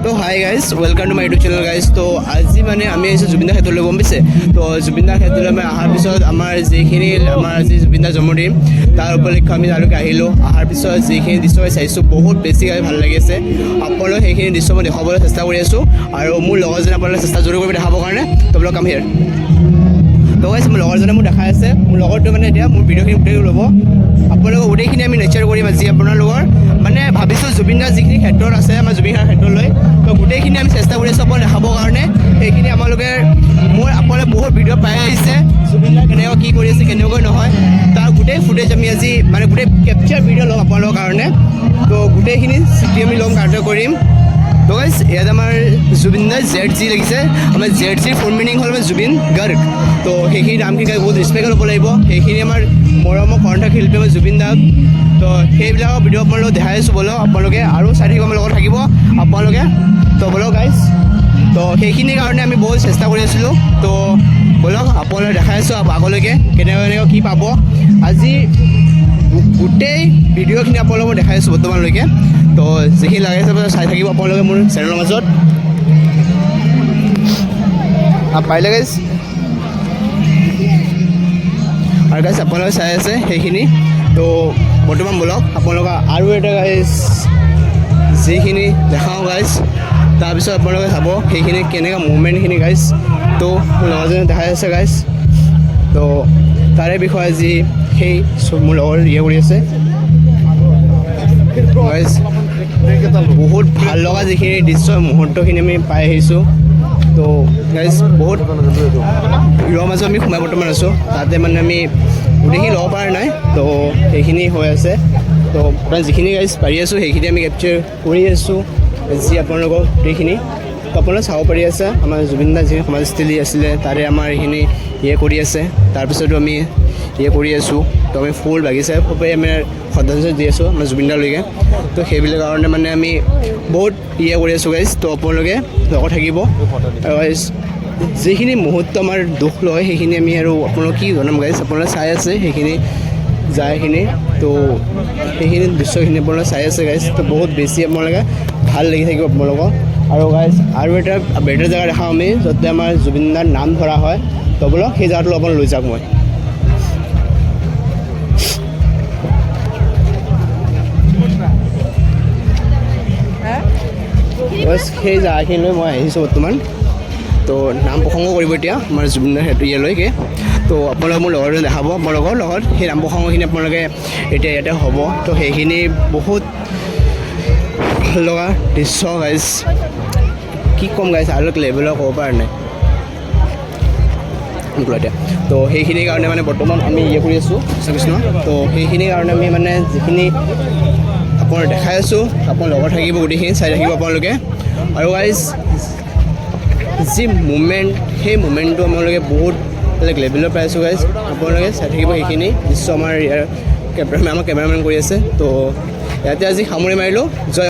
তো hi guys, welcome to my YouTube channel guys. তো আজি মানে আমি আহিছোঁ জুবিনদাৰ ক্ষেত্ৰলৈ, গম পাইছে। তো জুবিনদাৰ ক্ষেত্ৰলৈ আমি অহাৰ পিছত আমাৰ যিখিনি আমাৰ যি জুবিনদাৰ জন্মদিন তাৰ উপলক্ষে আমি তালৈকে আহিলোঁ। অহাৰ পিছত যিখিনি দৃশ্য চাইছোঁ বহুত বেছিকৈ ভাল লাগিছে। আপোনালোক সেইখিনি দৃশ্য মই দেখাবলৈ চেষ্টা কৰি আছোঁ আৰু মোৰ লগৰজনে আপোনালোকে চেষ্টা জৰুৰ কৰিব দেখাবৰ কাৰণে। তো আপোনালোক কাম হিয়াৰ। তো গাইজ মোৰ লগৰজনে মোক দেখাই আছে, মোৰ লগৰটো মানে এতিয়া মোৰ ভিডিঅ'খিনি গোটেই ল'ব। আপোনালোকক গোটেইখিনি আমি নেচাৰ কৰিম আজি আপোনালোকৰ মানে ভাবিছোঁ জুবিনদাৰ যিখিনি ক্ষেত্ৰত আছে আমাৰ জুবিনদাৰ ক্ষেত্ৰলৈ। তো গোটেইখিনি আমি চেষ্টা কৰি আছোঁ আপোনালোক দেখাবৰ কাৰণে। সেইখিনি আপোনালোকে আপোনালোকে বহুত ভিডিঅ' পাই আহিছে জুবিনদাৰ কেনেকৈ কি কৰি আছে কেনেকৈ নহয় তাৰ গোটেই ফুটেজ আমি আজি মানে গোটেই কেপচাৰ ভিডিঅ' ল'ম আপোনালোকৰ কাৰণে। তো গোটেইখিনি চিটি আমি ল'ম কাৰ্য কৰিম। তো গাইজ ইয়াত আমাৰ জুবিনদাৰ ZG লাগিছে, আমাৰ ZG ফুল মিনিং হ'ল আমাৰ জুবিন গাৰ্গ। তো সেইখিনি নামখিনি বহুত ৰেচপেক্ট ল'ব লাগিব। সেইখিনি আমাৰ মৰমৰ কণ্ঠ শিল্পী আমাৰ জুবিন দাক। তো সেইবিলাকৰ ভিডিঅ' আপোনালোকক দেখাই আছোঁ বলক আপোনালোকে আৰু চাই থাকিব আমাৰ লগত থাকিব আপোনালোকে। তো বলক গাইজ, তো সেইখিনিৰ কাৰণে আমি বহুত চেষ্টা কৰি আছিলোঁ। তো বলক আপোনালোকে দেখাই আছোঁ আগলৈকে কেনেকৈ কি পাব আজি গোটেই ভিডিঅ'খিনি আপোনালোকক দেখাই আছোঁ বৰ্তমানলৈকে। তো যিখিনি লাগে চাই থাকিব আপোনালোকে মোৰ চেনেলৰ মাজত পাৰিলে গাইজ। আৰু গাইজ আপোনালোকে চাই আছে সেইখিনি। তো বৰ্তমান বলক আপোনালোকক আৰু এটা গাইজ যিখিনি দেখাওঁ গাইজ, তাৰপিছত আপোনালোকে চাব সেইখিনি কেনেকুৱা মুভমেণ্টখিনি গাইজ। তো মোৰ লগৰজনে দেখাই আছে গাইজ। তো তাৰে বিষয়ে আজি সেই মোৰ লগৰ কৰি আছে গাইজ। বহুত ভাল লগা যিখিনি দৃশ্য মুহূৰ্তখিনি আমি পাই আহিছোঁ। তো গাইজ বহুত ভিৰৰ মাজত আমি সোমাই বৰ্তমান আছোঁ, তাতে মানে আমি গোটেইখিনি ল'ব পৰা নাই। তো সেইখিনি হৈ আছে। তো আপোনাৰ যিখিনি গাইজ পাৰি আছোঁ সেইখিনি আমি কেপচাৰ কৰি আছোঁ যি আপোনালোকক গোটেইখিনি। তো আপোনালোকে চাব পাৰি আছে আমাৰ জুবিনদাৰ যিখিনি সমাজস্থলী আছিলে তাৰে আমাৰ এইখিনি কৰি আছে। তাৰপিছতো আমি কৰি আছোঁ। তো আমি ফুল বাগিচা খুবেই আমি শ্ৰদ্ধাঞ্জলি দি আছোঁ আমাৰ জুবিনদাৰলৈকে। তো সেইবিলাক কাৰণে মানে আমি বহুত কৰি আছোঁ গাইজ। তো আপোনালোকে লগত থাকিব আৰু গাইজ যিখিনি মুহূৰ্ত আমাৰ দুখ লয় সেইখিনি আমি আৰু আপোনালোক কি জনাম গাইজ। আপোনালোকে চাই আছে সেইখিনি যায়খিনি। তো সেইখিনি দৃশ্যখিনি আপোনালোকে চাই আছে গাইজ। তো বহুত বেছি আপোনালোকে ভাল লাগি থাকিব আপোনালোকক। আৰু গাইজ আৰু এটা বেটাৰ জেগা দেখাওঁ আমি য'তে আমাৰ জুবিনদাৰ নাম ধৰা হয়। তো বলক সেই জেগাটো আপোনালোক লৈ যাওক মই। সেই জেগাখিনিলৈ মই আহিছোঁ বৰ্তমান। তো নাম প্ৰসংগ কৰিব এতিয়া আমাৰ জুবিনদাৰ ইয়ালৈকে। তো আপোনালোকে মোৰ লগৰজনে দেখাব আপোনালোকৰ লগত সেই নাম প্ৰসংগখিনি আপোনালোকে এতিয়া ইয়াতে হ'ব। তো সেইখিনি বহুত ভাল লগা দৃশ্য গাইজ, কি ক'ম গাইজ আৰু লেভেলৰ ক'ব পৰা নাই এতিয়া। তো সেইখিনিৰ কাৰণে মানে বৰ্তমান আমি কৰি আছোঁ কৃষ্ণ। তো সেইখিনিৰ কাৰণে আমি মানে যিখিনি আপোনাৰ দেখাই আছোঁ আপোনাৰ লগত থাকিব গোটেইখিনি চাই থাকিব আপোনালোকে। আৰু গাইজ যি মুভমেণ্ট সেই মুভমেণ্টটো আপোনালোকে বহুত বেলেগ লেভেলৰ পাই আছোঁ গাইজ। আপোনালোকে চাই থাকিব সেইখিনি দৃশ্য আমাৰ ইয়াৰ আমাৰ কেমেৰামেন কৰি আছে। তো ইয়াতে আজি সামৰি মাৰিলোঁ। জয়।